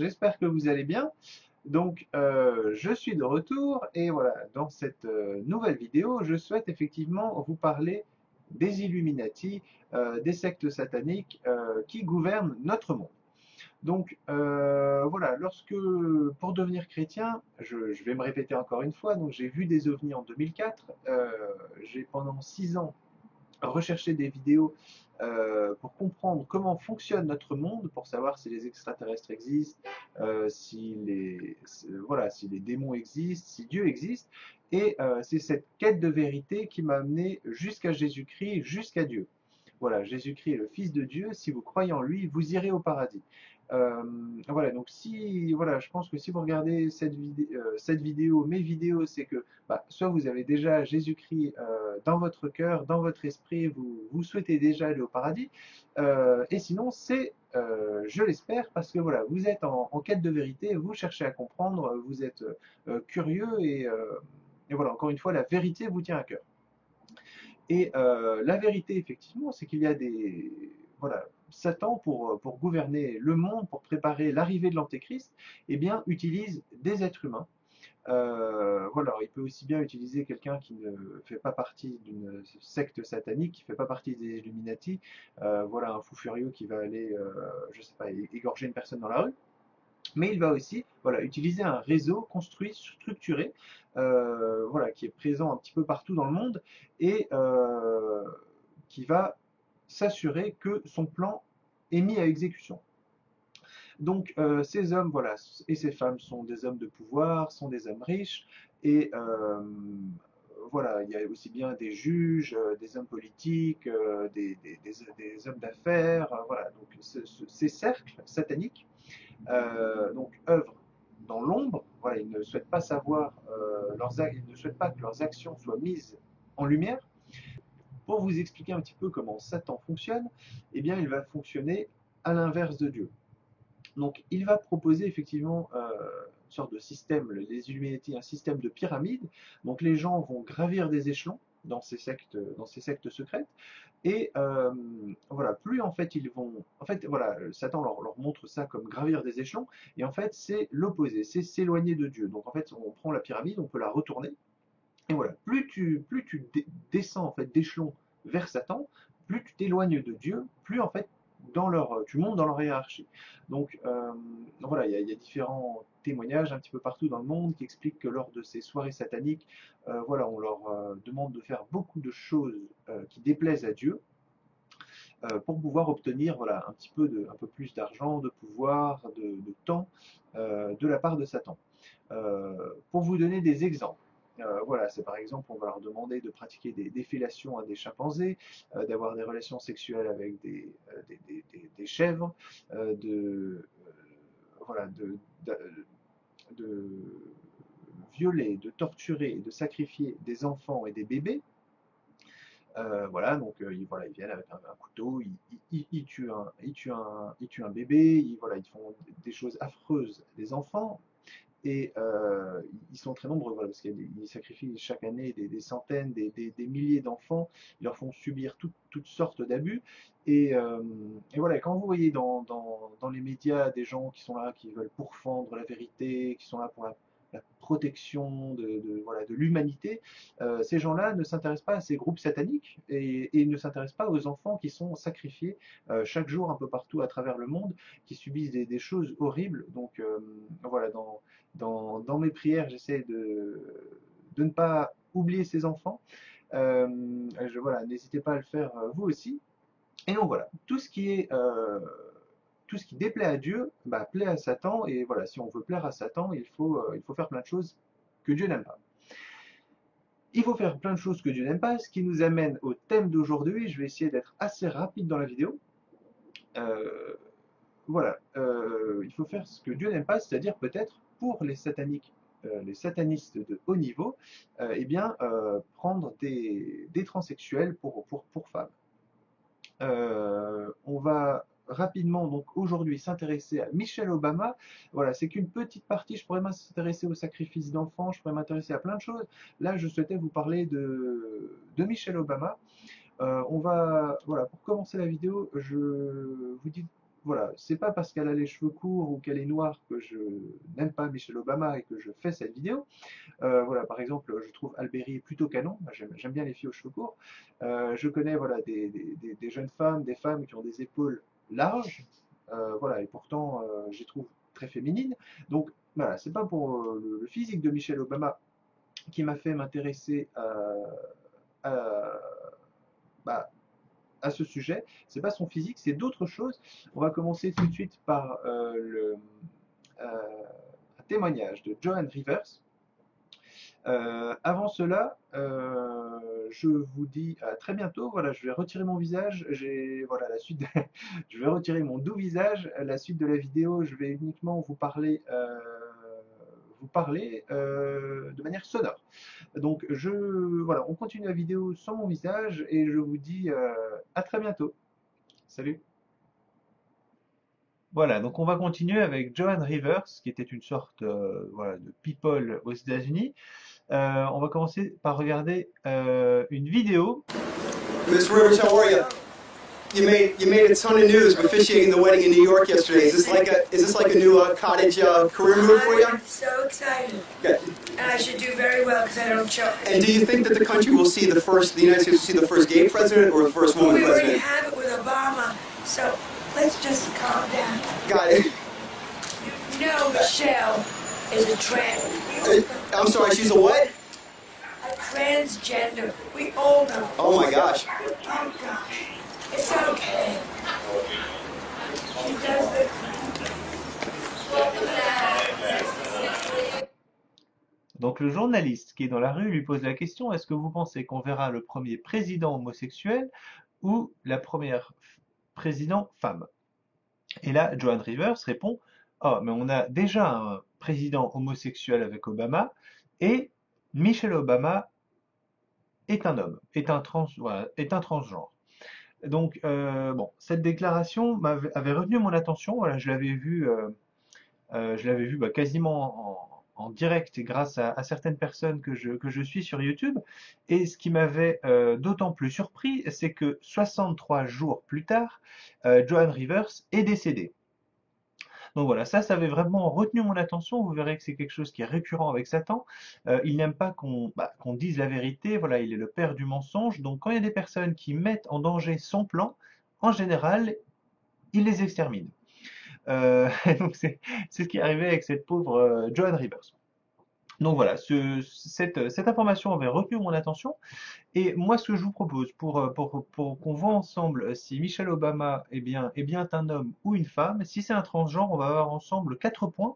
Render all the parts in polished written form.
j'espère que vous allez bien. Donc, je suis de retour et voilà, dans cette nouvelle vidéo, je souhaite effectivement vous parler des Illuminati, des sectes sataniques qui gouvernent notre monde. Donc voilà, pour devenir chrétien, je vais me répéter encore une fois, donc j'ai vu des ovnis en 2004, j'ai pendant 6 ans rechercher des vidéos pour comprendre comment fonctionne notre monde, pour savoir si les extraterrestres existent, voilà, si les démons existent, si Dieu existe. Et c'est cette quête de vérité qui m'a amené jusqu'à Jésus-Christ, jusqu'à Dieu. Voilà, Jésus-Christ est le Fils de Dieu. Si vous croyez en lui, vous irez au paradis. Euh, voilà, donc voilà, je pense que si vous regardez cette vidéo, mes vidéos, c'est que soit vous avez déjà Jésus-Christ dans votre cœur, dans votre esprit, vous souhaitez déjà aller au paradis, et sinon je l'espère, parce que voilà, vous êtes en quête de vérité, vous cherchez à comprendre, vous êtes curieux, et voilà, encore une fois, la vérité vous tient à cœur. Et la vérité, effectivement, c'est qu'il y a voilà, Satan, pour gouverner le monde, pour préparer l'arrivée de l'Antéchrist, eh bien, utilise des êtres humains. Voilà, il peut aussi bien utiliser quelqu'un qui ne fait pas partie d'une secte satanique, qui ne fait pas partie des Illuminati. Voilà, un fou furieux qui va aller, je sais pas, égorger une personne dans la rue. Mais il va aussi, voilà, utiliser un réseau construit, structuré, voilà, qui est présent un petit peu partout dans le monde et qui va s'assurer que son plan est mis à exécution. Donc ces hommes, voilà, et ces femmes sont des hommes de pouvoir, sont des hommes riches, et voilà, il y a aussi bien des juges, des hommes politiques, des hommes d'affaires, voilà. Donc ces cercles sataniques donc œuvrent dans l'ombre. Voilà, ils ne souhaitent pas savoir ils ne souhaitent pas que leurs actions soient mises en lumière. Pour vous expliquer un petit peu comment Satan fonctionne, eh bien, il va fonctionner à l'inverse de Dieu. Donc, il va proposer effectivement une sorte de système, les Illuminati, un système de pyramide. Donc, les gens vont gravir des échelons dans ces sectes secrètes. Et voilà, plus en fait ils vont, en fait voilà, Satan leur montre ça comme gravir des échelons. Et en fait, c'est l'opposé, c'est s'éloigner de Dieu. Donc, en fait, on prend la pyramide, on peut la retourner. Et voilà, plus tu descends en fait d'échelon vers Satan, plus tu t'éloignes de Dieu, plus en fait tu montes dans leur hiérarchie. Donc voilà, il y a différents témoignages un petit peu partout dans le monde qui expliquent que lors de ces soirées sataniques, voilà, on leur demande de faire beaucoup de choses qui déplaisent à Dieu, pour pouvoir obtenir voilà, un peu plus d'argent, de pouvoir, de temps de la part de Satan. Pour vous donner des exemples, voilà, c'est par exemple, on va leur demander de pratiquer des fellations à des chimpanzés, d'avoir des relations sexuelles avec des chèvres, voilà, de violer, de torturer et de sacrifier des enfants et des bébés. Voilà, donc voilà, ils viennent avec un couteau, ils tuent un bébé, voilà, ils font des choses affreuses à des enfants, et ils sont très nombreux, voilà, parce qu'ils sacrifient chaque année des centaines, des milliers d'enfants, ils leur font subir toutes sortes d'abus, et voilà, quand vous voyez dans les médias des gens qui sont là, qui veulent pourfendre la vérité, qui sont là pour la protection voilà, de l'humanité, ces gens-là ne s'intéressent pas à ces groupes sataniques et ne s'intéressent pas aux enfants qui sont sacrifiés chaque jour un peu partout à travers le monde, qui subissent des choses horribles. Donc voilà, dans mes prières, j'essaie de ne pas oublier ces enfants. Voilà, n'hésitez pas à le faire vous aussi. Et donc voilà, tout ce qui déplaît à Dieu, plaît à Satan. Et voilà, si on veut plaire à Satan, il faut faire plein de choses que Dieu n'aime pas. Il faut faire plein de choses que Dieu n'aime pas, ce qui nous amène au thème d'aujourd'hui. Je vais essayer d'être assez rapide dans la vidéo. Euh, voilà, il faut faire ce que Dieu n'aime pas, c'est-à-dire peut-être pour les satanistes de haut niveau, eh bien, prendre des transsexuels pour femmes. On va rapidement donc aujourd'hui s'intéresser à Michelle Obama. Voilà, c'est qu'une petite partie. Je pourrais m'intéresser au sacrifice d'enfants, je pourrais m'intéresser à plein de choses. Là, je souhaitais vous parler de Michelle Obama. Voilà, pour commencer la vidéo, je vous dis voilà, c'est pas parce qu'elle a les cheveux courts ou qu'elle est noire que je n'aime pas Michelle Obama et que je fais cette vidéo. Voilà, par exemple, je trouve Alberi plutôt canon. J'aime bien les filles aux cheveux courts. Je connais voilà, des jeunes femmes, des femmes qui ont des épaules larges. Voilà, et pourtant, je les trouve très féminines. Donc, voilà, c'est pas pour le physique de Michelle Obama qui m'a fait m'intéresser à, bah, à ce sujet. C'est pas son physique, c'est d'autres choses. On va commencer tout de suite par un témoignage de Joan Rivers. Avant cela, je vous dis à très bientôt. Voilà, je vais retirer mon visage. Voilà la suite. Je vais retirer mon doux visage. La suite de la vidéo, je vais uniquement vous parler de manière sonore. Donc voilà, on continue la vidéo sans mon visage et je vous dis à très bientôt. Salut. Voilà, donc on va continuer avec Joan Rivers, qui était une sorte voilà, de people aux États-Unis. On va commencer par regarder une vidéo. Miss Rivers, how are you? You made a ton of news officiating the wedding in New York yesterday. Is this like a new cottage career move for you? I'm so excited. Okay. And I should do very well because I don't choke. And do you think that the country will see the United States will see the first gay president or the first woman We already president? have it with Obama, so let's just calm down. Got it. You know Michelle is a I'm sorry, she's a what? transgender. We all know. Oh my gosh. Oh gosh. It's okay. She does it. Donc le journaliste qui est dans la rue lui pose la question, est-ce que vous pensez qu'on verra le premier président homosexuel ou la première président femme? Et là, Joan Rivers répond, oh, mais on a déjà un président homosexuel avec Obama et Michelle Obama est un homme, voilà, est un transgenre. Donc, bon, cette déclaration avait retenu mon attention. Voilà, je l'avais vu quasiment en direct grâce à certaines personnes que je suis sur YouTube. Et ce qui m'avait d'autant plus surpris, c'est que 63 jours plus tard, Joan Rivers est décédée. Donc voilà, ça avait vraiment retenu mon attention. Vous verrez que c'est quelque chose qui est récurrent avec Satan. Il n'aime pas qu'on dise la vérité. Voilà, il est le père du mensonge. Donc quand il y a des personnes qui mettent en danger son plan, en général, il les extermine. Donc c'est ce qui est arrivé avec cette pauvre Joan Rivers. Donc voilà, cette information avait retenu mon attention. Et moi, ce que je vous propose pour qu'on voit ensemble si Michelle Obama est bien un homme ou une femme, si c'est un transgenre, on va avoir ensemble 4 points.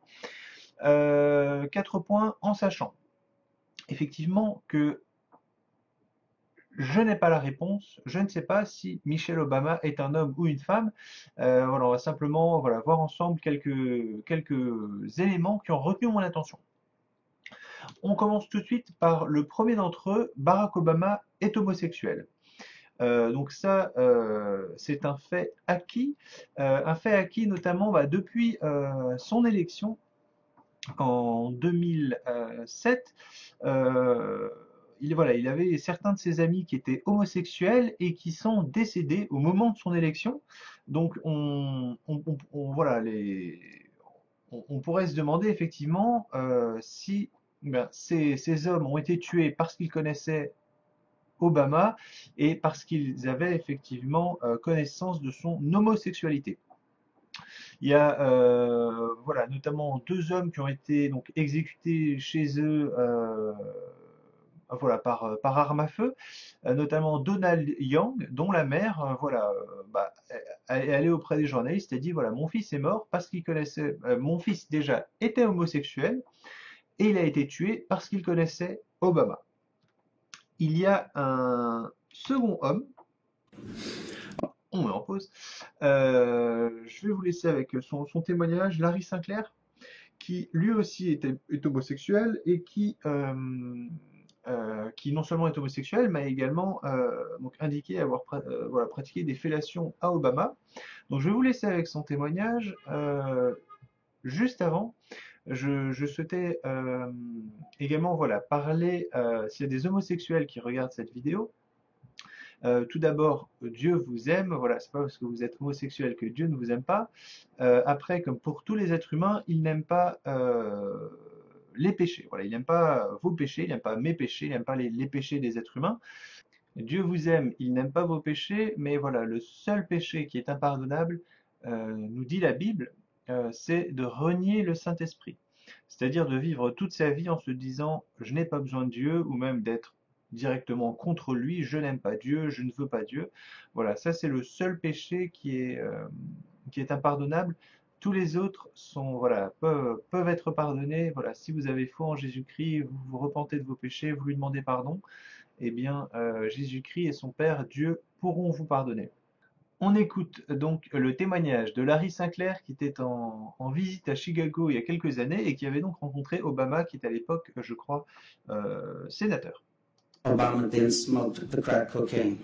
4 points en sachant effectivement que je n'ai pas la réponse, je ne sais pas si Michelle Obama est un homme ou une femme. Voilà, on va simplement voilà, voir ensemble quelques éléments qui ont retenu mon attention. On commence tout de suite par le premier d'entre eux, Barack Obama est homosexuel. Donc ça, c'est un fait acquis notamment depuis son élection en 2007. Il avait certains de ses amis qui étaient homosexuels et qui sont décédés au moment de son élection. Donc voilà, on pourrait se demander effectivement si ces hommes ont été tués parce qu'ils connaissaient Obama et parce qu'ils avaient effectivement connaissance de son homosexualité. Il y a voilà, notamment 2 hommes qui ont été donc exécutés chez eux voilà, par arme à feu, notamment Donald Young, dont la mère est allée auprès des journalistes et dit voilà, mon fils est mort parce qu'il connaissait, mon fils déjà était homosexuel et il a été tué parce qu'il connaissait Obama. Il y a un second homme, on met en pause, je vais vous laisser avec son témoignage, Larry Sinclair, qui lui aussi est homosexuel et qui non seulement est homosexuel, mais également donc indiqué avoir voilà, pratiqué des fellations à Obama. Donc je vais vous laisser avec son témoignage. Juste avant, je souhaitais également voilà, parler, s'il y a des homosexuels qui regardent cette vidéo, Tout d'abord, Dieu vous aime, voilà, c'est pas parce que vous êtes homosexuel que Dieu ne vous aime pas. Après, comme pour tous les êtres humains, il n'aime pas les péchés. Voilà, il n'aime pas vos péchés, il n'aime pas mes péchés, il n'aime pas les péchés des êtres humains. Dieu vous aime, il n'aime pas vos péchés, mais voilà, le seul péché qui est impardonnable, nous dit la Bible, c'est de renier le Saint-Esprit. C'est-à-dire de vivre toute sa vie en se disant je n'ai pas besoin de Dieu, ou même d'être directement contre lui, je n'aime pas Dieu, je ne veux pas Dieu. Voilà, ça c'est le seul péché qui est impardonnable. Tous les autres sont, voilà, peuvent être pardonnés. Voilà, si vous avez foi en Jésus-Christ, vous vous repentez de vos péchés, vous lui demandez pardon, eh bien, Jésus-Christ et son Père, Dieu, pourront vous pardonner. On écoute donc le témoignage de Larry Sinclair qui était en visite à Chicago il y a quelques années et qui avait donc rencontré Obama qui était à l'époque, je crois, sénateur. Obama then smoked the crack cocaine.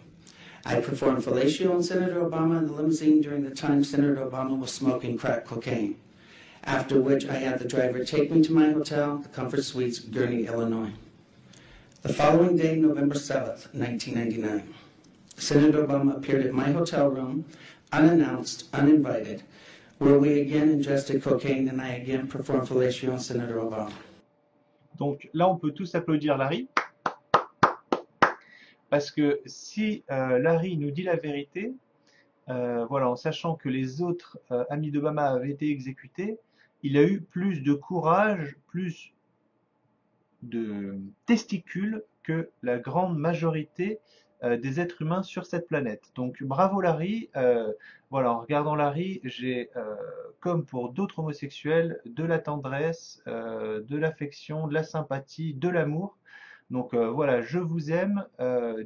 I performed fellatio on Senator Obama in the limousine during the time Senator Obama was smoking crack cocaine, after which I had the driver take me to my hotel, the Comfort Suites, Gurnee, Illinois. The following day, November 7th, 1999, Senator Obama appeared at my hotel room, unannounced, uninvited, where we again ingested cocaine and I again performed fellatio on Senator Obama. Donc là, on peut tous applaudir Larry, parce que si Larry nous dit la vérité, voilà, en sachant que les autres amis d'Obama avaient été exécutés, il a eu plus de courage, plus de testicules que la grande majorité des êtres humains sur cette planète. Donc bravo Larry. Voilà, en regardant Larry, j'ai, comme pour d'autres homosexuels, de la tendresse, de l'affection, de la sympathie, de l'amour. Donc voilà, je vous aime,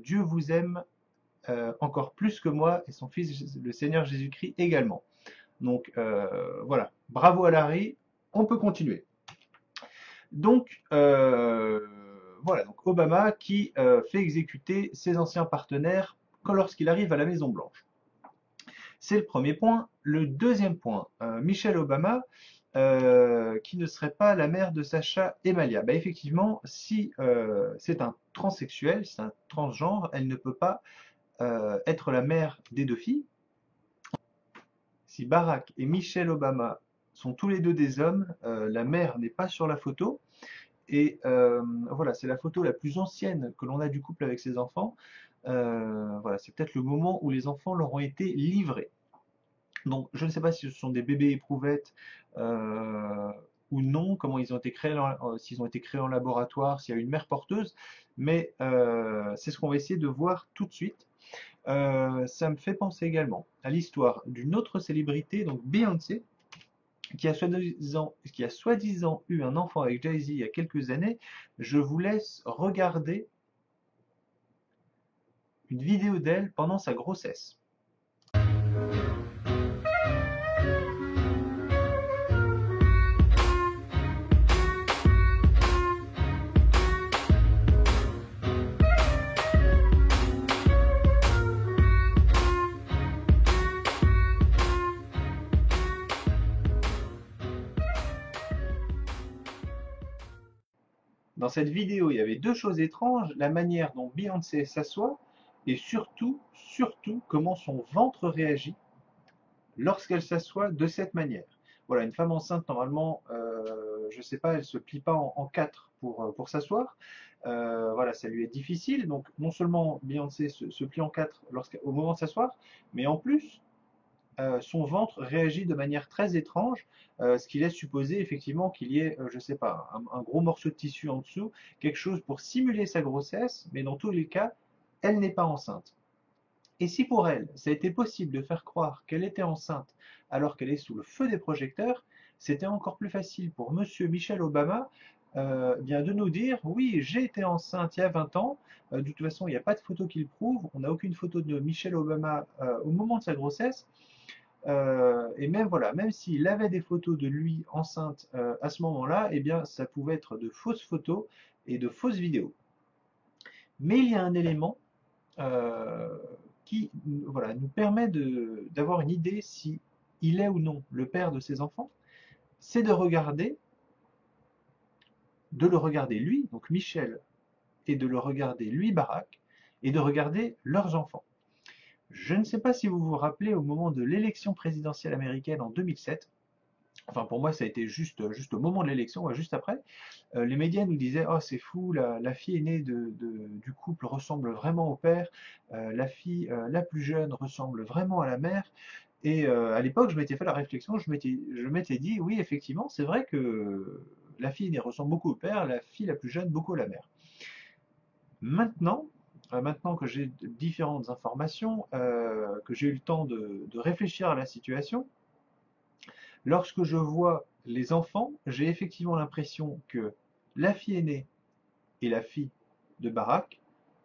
Dieu vous aime encore plus que moi et son Fils, le Seigneur Jésus-Christ également. Donc voilà, bravo à Larry, on peut continuer. Donc voilà, donc Obama qui fait exécuter ses anciens partenaires lorsqu'il arrive à la Maison Blanche. C'est le premier point. Le deuxième point, Michelle Obama, qui ne serait pas la mère de Sasha et Malia. Bah, effectivement, si c'est un transsexuel, c'est un transgenre, elle ne peut pas être la mère des deux filles. Si Barack et Michelle Obama sont tous les deux des hommes, la mère n'est pas sur la photo. Et voilà, c'est la photo la plus ancienne que l'on a du couple avec ses enfants. Voilà, c'est peut-être le moment où les enfants leur ont été livrés. Donc, je ne sais pas si ce sont des bébés éprouvettes ou non, comment ils ont été créés, s'ils ont été créés en laboratoire, s'il y a une mère porteuse, mais c'est ce qu'on va essayer de voir tout de suite. Ça me fait penser également à l'histoire d'une autre célébrité, donc Beyoncé, qui a soi-disant eu un enfant avec Jay-Z il y a quelques années. Je vous laisse regarder une vidéo d'elle pendant sa grossesse. Dans cette vidéo, il y avait deux choses étranges, la manière dont Beyoncé s'assoit et surtout comment son ventre réagit lorsqu'elle s'assoit de cette manière. Voilà, une femme enceinte, normalement, je ne sais pas, elle ne se plie pas en quatre pour s'asseoir. Voilà, ça lui est difficile. Donc, non seulement Beyoncé se plie en quatre au moment de s'asseoir, mais en plus, son ventre réagit de manière très étrange, ce qui laisse supposer effectivement qu'il y ait, je ne sais pas, un gros morceau de tissu en dessous, quelque chose pour simuler sa grossesse, mais dans tous les cas, elle n'est pas enceinte. Et si pour elle, ça a été possible de faire croire qu'elle était enceinte alors qu'elle est sous le feu des projecteurs, c'était encore plus facile pour monsieur Michelle Obama bien de nous dire, oui, j'ai été enceinte il y a 20 ans, de toute façon, il n'y a pas de photo qui le prouve, on n'a aucune photo de Michelle Obama au moment de sa grossesse, et même voilà, même s'il avait des photos de lui enceinte à ce moment-là, eh bien, ça pouvait être de fausses photos et de fausses vidéos. Mais il y a un élément qui voilà, nous permet d'avoir une idée si il est ou non le père de ses enfants, c'est de le regarder lui, donc Michel, et de le regarder lui, Barack, et de regarder leurs enfants. Je ne sais pas si vous vous rappelez au moment de l'élection présidentielle américaine en 2007, enfin pour moi ça a été juste au moment de l'élection, juste après, les médias nous disaient oh c'est fou, la fille aînée du couple ressemble vraiment au père, la fille la plus jeune ressemble vraiment à la mère. Et à l'époque je m'étais fait la réflexion, je m'étais dit oui effectivement c'est vrai que la fille aînée ressemble beaucoup au père, la fille la plus jeune beaucoup à la mère. Maintenant que j'ai différentes informations, que j'ai eu le temps de réfléchir à la situation, lorsque je vois les enfants, j'ai effectivement l'impression que la fille aînée est la fille de Barak,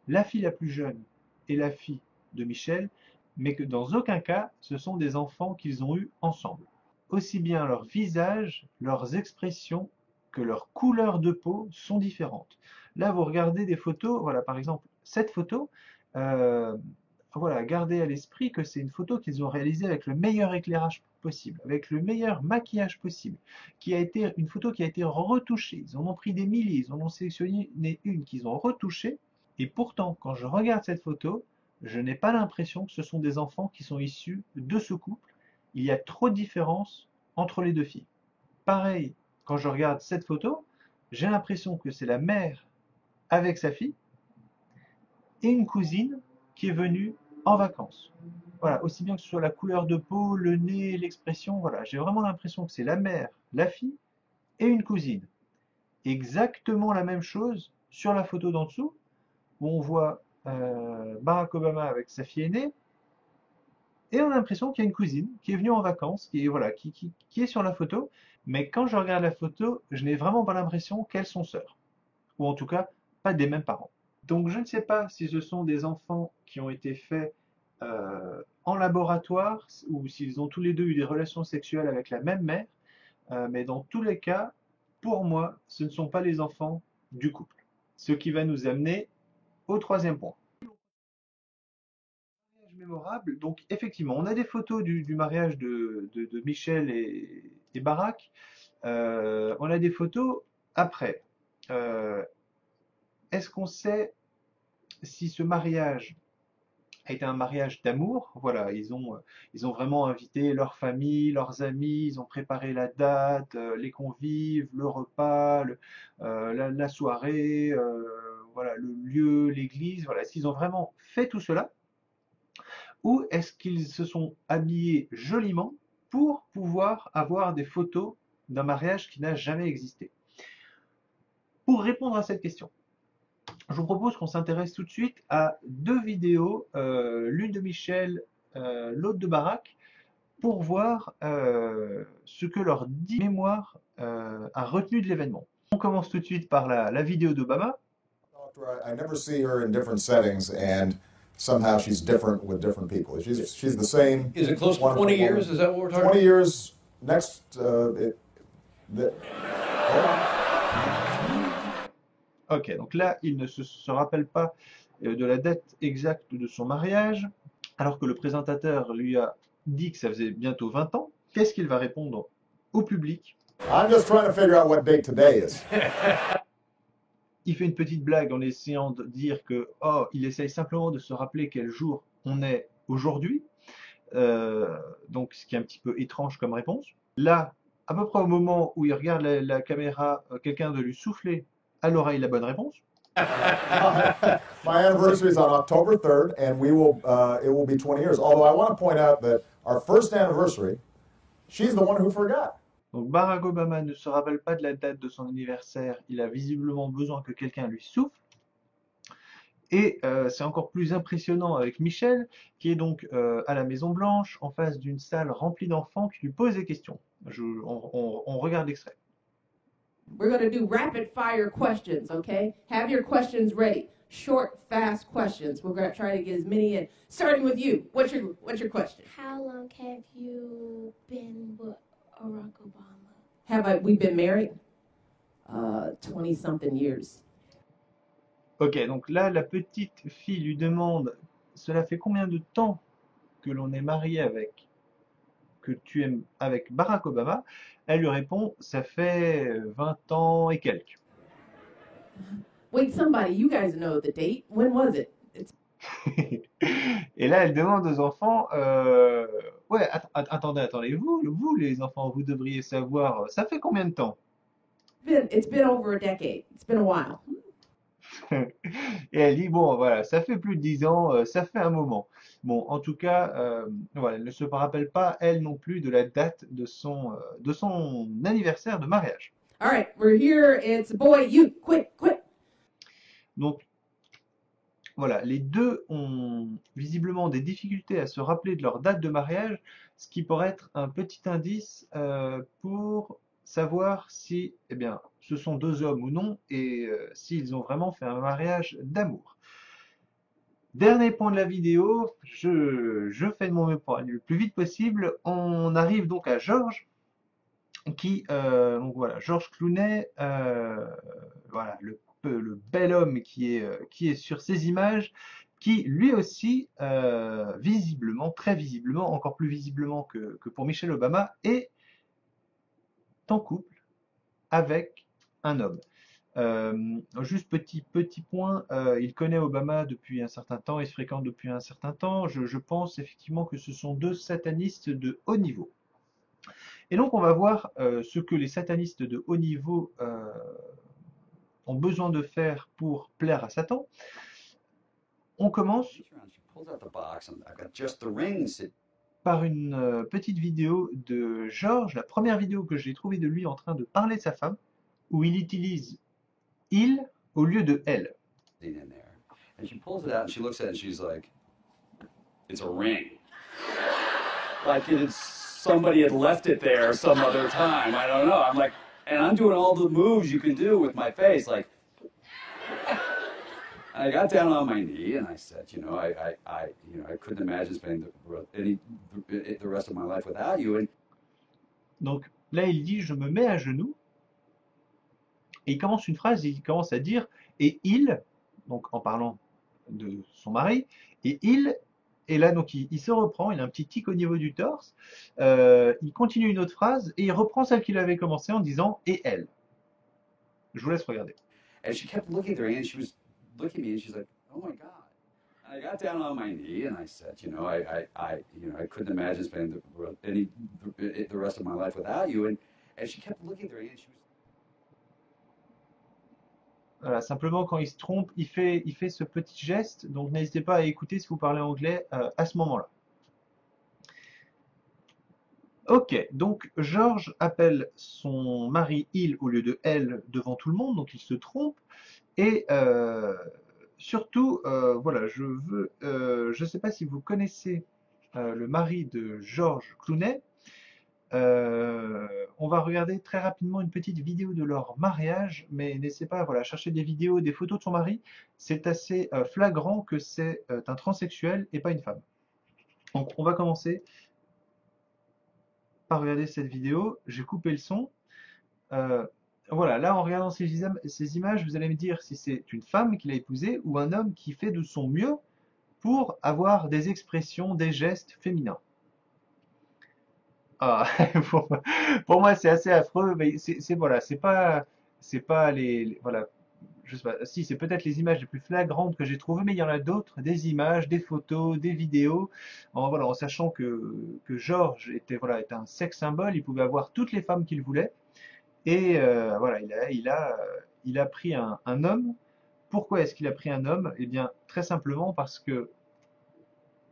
la fille la plus jeune est la fille de Michel, mais que dans aucun cas ce sont des enfants qu'ils ont eus ensemble. Aussi bien leur visage, leurs expressions que leur couleur de peau sont différentes. Là, vous regardez des photos, voilà, par exemple, cette photo, voilà, gardez à l'esprit que c'est une photo qu'ils ont réalisée avec le meilleur éclairage possible, avec le meilleur maquillage possible, une photo qui a été retouchée. Ils en ont pris des milliers, ils en ont sélectionné une qu'ils ont retouchée, et pourtant, quand je regarde cette photo, je n'ai pas l'impression que ce sont des enfants qui sont issus de ce couple. Il y a trop de différences entre les deux filles. Pareil, quand je regarde cette photo, j'ai l'impression que c'est la mère avec sa fille et une cousine qui est venue en vacances. Voilà, aussi bien que ce soit la couleur de peau, le nez, l'expression, voilà, j'ai vraiment l'impression que c'est la mère, la fille et une cousine. Exactement la même chose sur la photo d'en dessous, où on voit Barack Obama avec sa fille aînée, et on a l'impression qu'il y a une cousine qui est venue en vacances, qui est sur la photo, mais quand je regarde la photo, je n'ai vraiment pas l'impression qu'elles sont sœurs, ou en tout cas pas des mêmes parents. Donc je ne sais pas si ce sont des enfants qui ont été faits en laboratoire, ou s'ils ont tous les deux eu des relations sexuelles avec la même mère, mais dans tous les cas, pour moi, ce ne sont pas les enfants du couple. Ce qui va nous amener au troisième point. Mariage mémorable. Donc effectivement, on a des photos du mariage de Michel et Barack. On a des photos après. Est-ce qu'on sait si ce mariage a été un mariage d'amour? Voilà, ils ont vraiment invité leur famille, leurs amis, ils ont préparé la date, les convives, le repas, la soirée, voilà, le lieu, l'église. Voilà, est-ce qu'ils ont vraiment fait tout cela? Ou est-ce qu'ils se sont habillés joliment pour pouvoir avoir des photos d'un mariage qui n'a jamais existé? Pour répondre à cette question, je vous propose qu'on s'intéresse tout de suite à deux vidéos, l'une de Michel, l'autre de Barack, pour voir ce que leur dit mémoire a retenu de l'événement. On commence tout de suite par la vidéo d'Obama. I never see her in different settings, and somehow she's different with different people. She's the same. Is it close to 20 years? Is that what we're talking 20 about? years next. Ok, donc là, il ne se rappelle pas de la date exacte de son mariage, alors que le présentateur lui a dit que ça faisait bientôt 20 ans. Qu'est-ce qu'il va répondre au public? I'm just trying to figure out what date today is. Il fait une petite blague en essayant de dire que il essaye simplement de se rappeler quel jour on est aujourd'hui. Donc, ce qui est un petit peu étrange comme réponse. Là, à peu près au moment où il regarde la caméra, quelqu'un de lui souffler à l'oreille la bonne réponse. My anniversary is on October 3rd, and it will be 20 years. Although I want to point out that our first anniversary, she's the one who forgot. Donc Barack Obama ne se rappelle pas de la date de son anniversaire, il a visiblement besoin que quelqu'un lui souffle. Et c'est encore plus impressionnant avec Michel, qui est donc à la Maison Blanche, en face d'une salle remplie d'enfants qui lui posent des questions. On regarde l'extrait. We're going to do rapid fire questions, okay? Have your questions ready. Short, fast questions. We're going to try to get as many in. Starting with you. What's your question? How long have you been with Barack Obama? We been married? 20-something years. Ok, donc là, la petite fille lui demande, cela fait combien de temps que l'on est marié que tu es avec Barack Obama? Elle lui répond, ça fait 20 ans et quelques. Wait, somebody, you guys know the date. When was it? Et là, elle demande aux enfants, ouais, attendez, vous, les enfants, vous devriez savoir, ça fait combien de temps? It's been over a decade. It's been a while. Et elle dit, bon, voilà, ça fait plus de 10 ans, ça fait un moment. Bon, en tout cas, voilà, elle ne se rappelle pas, elle non plus, de la date de son anniversaire de mariage. All right, we're here. It's boy, you, quick. Donc, voilà, les deux ont visiblement des difficultés à se rappeler de leur date de mariage, ce qui pourrait être un petit indice pour savoir si, eh bien, ce sont deux hommes ou non, et s'ils ont vraiment fait un mariage d'amour. Dernier point de la vidéo, je fais de mon mieux pour aller le plus vite possible. On arrive donc à Georges, donc voilà, Georges Clooney, voilà, le bel homme qui est sur ces images, qui lui aussi, visiblement, très visiblement, encore plus visiblement que pour Michelle Obama, est en couple avec un homme. Juste petit point, il connaît Obama depuis un certain temps, il se fréquente depuis un certain temps. Je pense effectivement que ce sont deux satanistes de haut niveau. Et donc on va voir ce que les satanistes de haut niveau ont besoin de faire pour plaire à Satan. On commence par une petite vidéo de Georges, la première vidéo que j'ai trouvée de lui en train de parler de sa femme, où il utilise il au lieu de elle. And she pulls it out and she looks at it and she's like, it's a ring. Like somebody had left it there some other time. I don't know. I'm like, and I'm doing all the moves you can do with my face, like. And I got down on my knee and I said, I couldn't imagine spending the rest of my life without you. And donc là, il dit, je me mets à genoux. Et il commence une phrase, il commence à dire, et il, donc en parlant de son mari, et là donc il se reprend, il a un petit tic au niveau du torse, il continue une autre phrase, et il reprend celle qu'il avait commencée en disant, et elle. Je vous laisse regarder. And she kept looking at her hand, she was looking at me, and she's like, oh my God. And I got down on my knee, and I said, I couldn't imagine spending the rest of my life without you. And she kept looking at her hand, she was. Voilà, simplement quand il se trompe, il fait ce petit geste, donc n'hésitez pas à écouter si vous parlez anglais à ce moment-là. Ok, donc Georges appelle son mari il au lieu de elle devant tout le monde, donc il se trompe, et surtout, voilà, je ne sais pas si vous connaissez le mari de Georges Clooney. On va regarder très rapidement une petite vidéo de leur mariage, mais n'essayez pas, voilà, chercher des vidéos, des photos de son mari. C'est assez flagrant que c'est un transsexuel et pas une femme. Donc on va commencer par regarder cette vidéo. J'ai coupé le son. Voilà, là en regardant ces images, vous allez me dire si c'est une femme qui l'a épousé ou un homme qui fait de son mieux pour avoir des expressions, des gestes féminins. Ah, pour moi c'est assez affreux, mais voilà, c'est pas voilà, je sais pas, si c'est peut-être les images les plus flagrantes que j'ai trouvées, mais il y en a d'autres, des images, des photos, des vidéos, voilà, en sachant que Georges était un sex symbole, il pouvait avoir toutes les femmes qu'il voulait, et voilà, il a pris un homme. Pourquoi est-ce qu'il a pris un homme? Eh bien, très simplement parce que,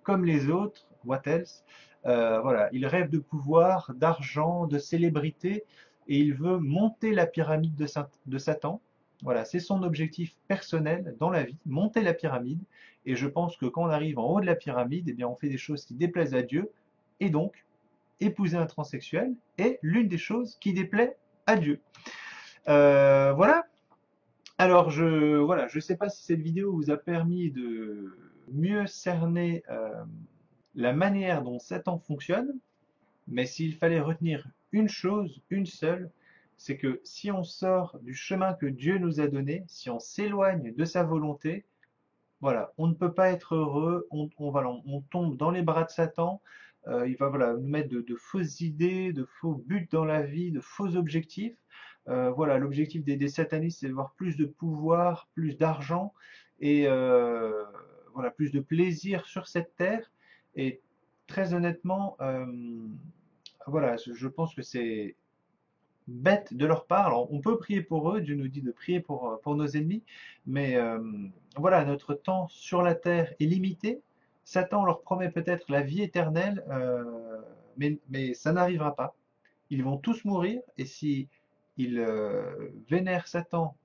comme les autres, what else? Voilà, il rêve de pouvoir, d'argent, de célébrité, et il veut monter la pyramide de Satan. Voilà, c'est son objectif personnel dans la vie, monter la pyramide. Et je pense que quand on arrive en haut de la pyramide, eh bien, on fait des choses qui déplaisent à Dieu, et donc, épouser un transsexuel est l'une des choses qui déplaît à Dieu. Voilà. Alors, je sais pas si cette vidéo vous a permis de mieux cerner la manière dont Satan fonctionne, mais s'il fallait retenir une chose, une seule, c'est que si on sort du chemin que Dieu nous a donné, si on s'éloigne de sa volonté, voilà, on ne peut pas être heureux, on tombe dans les bras de Satan, il va nous mettre de fausses idées, de faux buts dans la vie, de faux objectifs. Voilà, l'objectif des satanistes, c'est d'avoir plus de pouvoir, plus d'argent, et voilà, plus de plaisir sur cette terre. Et très honnêtement, voilà, je pense que c'est bête de leur part. Alors, on peut prier pour eux, Dieu nous dit de prier pour nos ennemis, mais voilà, notre temps sur la terre est limité. Satan leur promet peut-être la vie éternelle, mais ça n'arrivera pas. Ils vont tous mourir, et si ils vénèrent Satan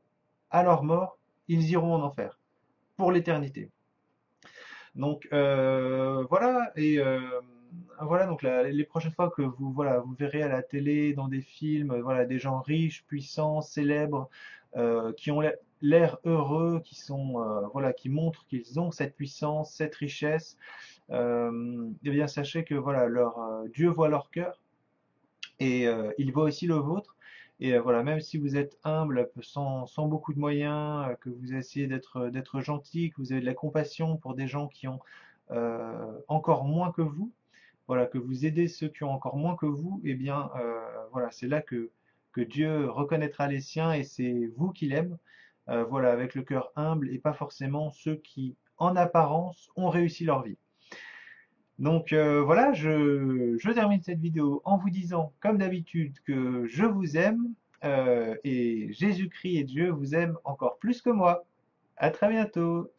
à leur mort, ils iront en enfer pour l'éternité. Donc voilà, et voilà, donc les prochaines fois que vous, voilà, vous verrez à la télé, dans des films, voilà, des gens riches, puissants, célèbres, qui ont l'air heureux, qui sont, voilà, qui montrent qu'ils ont cette puissance, cette richesse, eh bien sachez que voilà, Dieu voit leur cœur, et il voit aussi le vôtre. Et voilà, même si vous êtes humble, sans beaucoup de moyens, que vous essayez d'être gentil, que vous avez de la compassion pour des gens qui ont encore moins que vous, voilà, que vous aidez ceux qui ont encore moins que vous, eh bien, voilà, c'est là que Dieu reconnaîtra les siens, et c'est vous qu'il aime, voilà, avec le cœur humble, et pas forcément ceux qui, en apparence, ont réussi leur vie. Donc voilà, je termine cette vidéo en vous disant, comme d'habitude, que je vous aime, et Jésus-Christ et Dieu vous aiment encore plus que moi. À très bientôt.